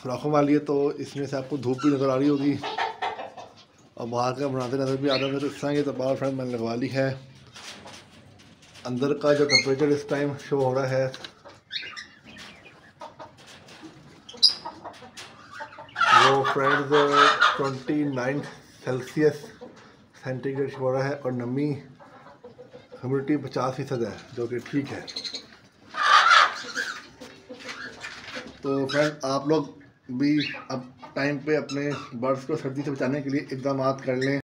सुराखों वाली है, तो इसमें से आपको धूप भी नज़र आ रही होगी और बाहर का बनाते नज़र भी आ रहा है। तो इस तरह ये तरपाल फ्रेंड मैंने लगवा ली है। अंदर का जो टेम्परेचर इस टाइम शो हो रहा है वो फ्रेंड्स 29 सेल्सियस सेंटीग्रेड शो हो रहा है और नमी ह्यूमिडिटी 50% है, जो कि ठीक है। तो फ्रेंड आप लोग भी अब टाइम पे अपने बर्ड्स को सर्दी से बचाने के लिए इक़दाम कर लें।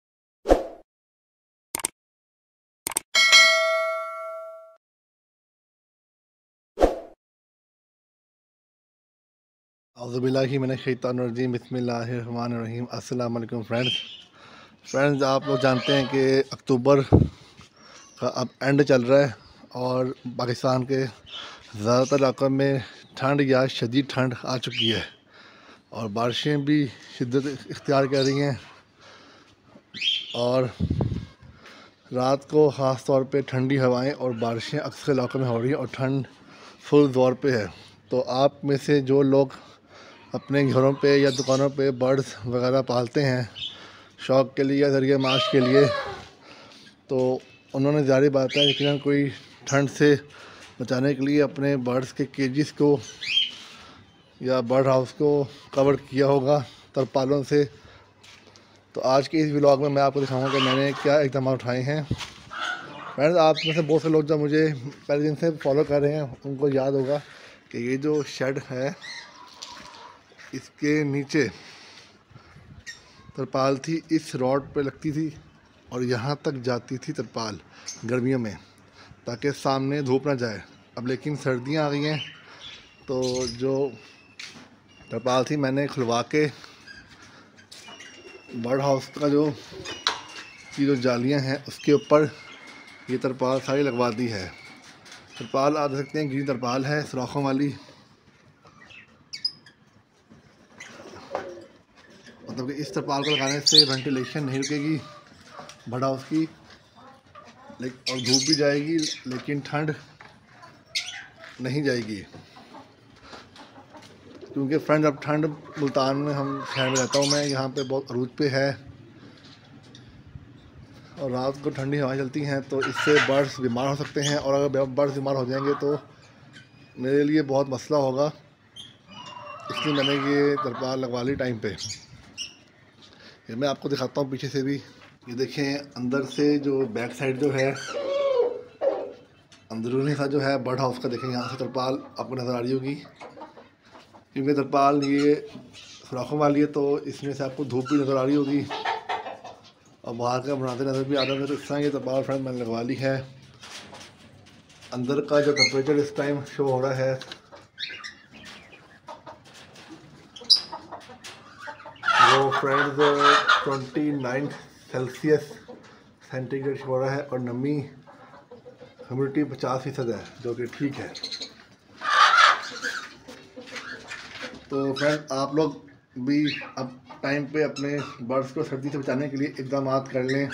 औज़ुबिल्लाहि मिनश्शैतानिर्रजीम, बिस्मिल्लाहिर्रहमानिर्रहीम। अस्सलाम वालेकुम फ्रेंड्स, आप लोग जानते हैं कि अक्टूबर का अब एंड चल रहा है और पाकिस्तान के ज़्यादातर इलाक़ों में ठंड या शदीद ठंड आ चुकी है और बारिशें भी शिद्दत इख्तियार कर रही हैं और रात को ख़ास तौर पे ठंडी हवाएं और बारिशें अक्सर इलाक़ों में हो रही हैं और ठंड फुल ज़ोर पे है। तो आप में से जो लोग अपने घरों पे या दुकानों पे बर्ड्स वगैरह पालते हैं शौक़ के लिए या ज़रिए माश के लिए, तो उन्होंने ज़ाहिर बात है यकीनन कोई ठंड से बचाने के लिए अपने बर्ड्स के केजेस को या बर्ड हाउस को कवर किया होगा तरपालों से। तो आज के इस व्लॉग में मैं आपको दिखाऊंगा कि मैंने क्या इक़दाम उठाए हैं। फ्रेंड्स, आप में से बहुत से लोग जो मुझे पहले दिन से फॉलो कर रहे हैं उनको याद होगा कि ये जो शेड है इसके नीचे तरपाल थी, इस रॉड पे लगती थी और यहाँ तक जाती थी तरपाल गर्मियों में, ताकि सामने धूप ना जाए। अब लेकिन सर्दियाँ आ गई हैं तो जो तरपाल थी मैंने खुलवा के बर्ड हाउस का जो जालियाँ हैं उसके ऊपर ये तरपाल सारी लगवा दी है। तरपाल आप देख सकते हैं ग्रीन तरपाल है सुराखों वाली, मतलब कि इस तरपाल को लगाने से वेंटिलेशन नहीं रुकेगी बर्ड हाउस की, और धूप भी जाएगी लेकिन ठंड नहीं जाएगी। क्योंकि फ्रेंड अब ठंड मुल्तान में, हम शहर में रहता हूँ मैं, यहाँ पे बहुत अरूज पे है और रात को ठंडी हवाएं चलती हैं तो इससे बर्ड्स बीमार हो सकते हैं और अगर बर्ड्स बीमार हो जाएंगे तो मेरे लिए बहुत मसला होगा। इसलिए मैंने ये तरपाल लगवा ली टाइम पे। ये मैं आपको दिखाता हूँ पीछे से भी। ये देखें अंदर से जो बैक साइड जो है, अंदरूनी सा जो है बर्ड हाउस का, देखें यहाँ से तरपाल आपको नज़र आ रही होगी। क्योंकि तरपाल ये सुराखों वाली है तो इसमें से आपको धूप भी नज़र आ रही होगी और बाहर का बनाते नज़र भी आ रहा है। तो इस तरह ये तरपाल फ्रेंड मैंने लगवा ली है। अंदर का जो टेम्परेचर इस टाइम शो हो रहा है वो फ्रेंड्स 29 सेल्सियस सेंटीग्रेड शो हो रहा है और नमी ह्यूमिडिटी 50% है, जो कि ठीक है। तो फ्रेंड आप लोग भी अब टाइम पे अपने बर्ड्स को सर्दी से बचाने के लिए इक़दाम कर लें,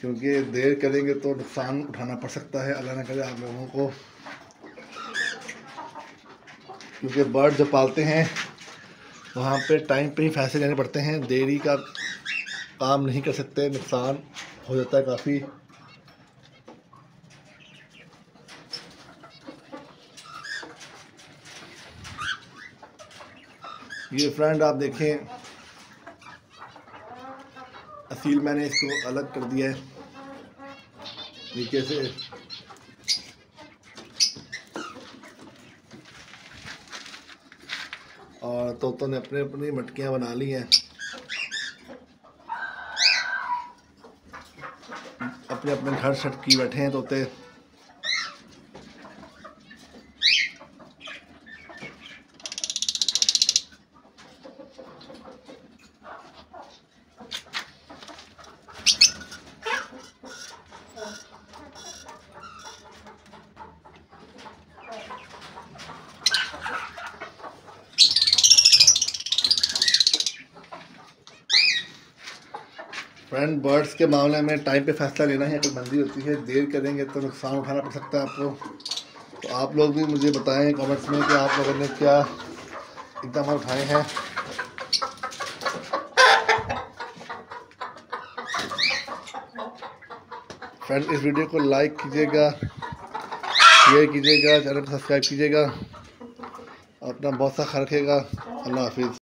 क्योंकि देर करेंगे तो नुकसान उठाना पड़ सकता है, अल्लाह ना करे आप लोगों को। क्योंकि बर्ड जब पालते हैं वहाँ पे टाइम पे ही फैसले लेने पड़ते हैं, देरी का काम नहीं कर सकते, नुकसान हो जाता है काफ़ी। ये फ्रेंड आप देखें असील मैंने इसको अलग कर दिया है नीचे से, और तोतों ने अपने अपनी मटकियाँ बना ली हैं, अपने अपने घर सेट की बैठे हैं तोते। फ्रेंड बर्ड्स के मामले में टाइम पे फैसला लेना ही अक्लमंदी होती है, देर करेंगे तो नुकसान उठाना पड़ सकता है आपको। तो आप लोग भी मुझे बताएं कमेंट्स में कि आप लोगों ने क्या इकदाम उठाए हैं। फ्रेंड्स, इस वीडियो को लाइक कीजिएगा, शेयर कीजिएगा, चैनल को सब्सक्राइब कीजिएगा। अपना बहुत सा ख्याल रखिएगा। अल्लाह हाफिज़।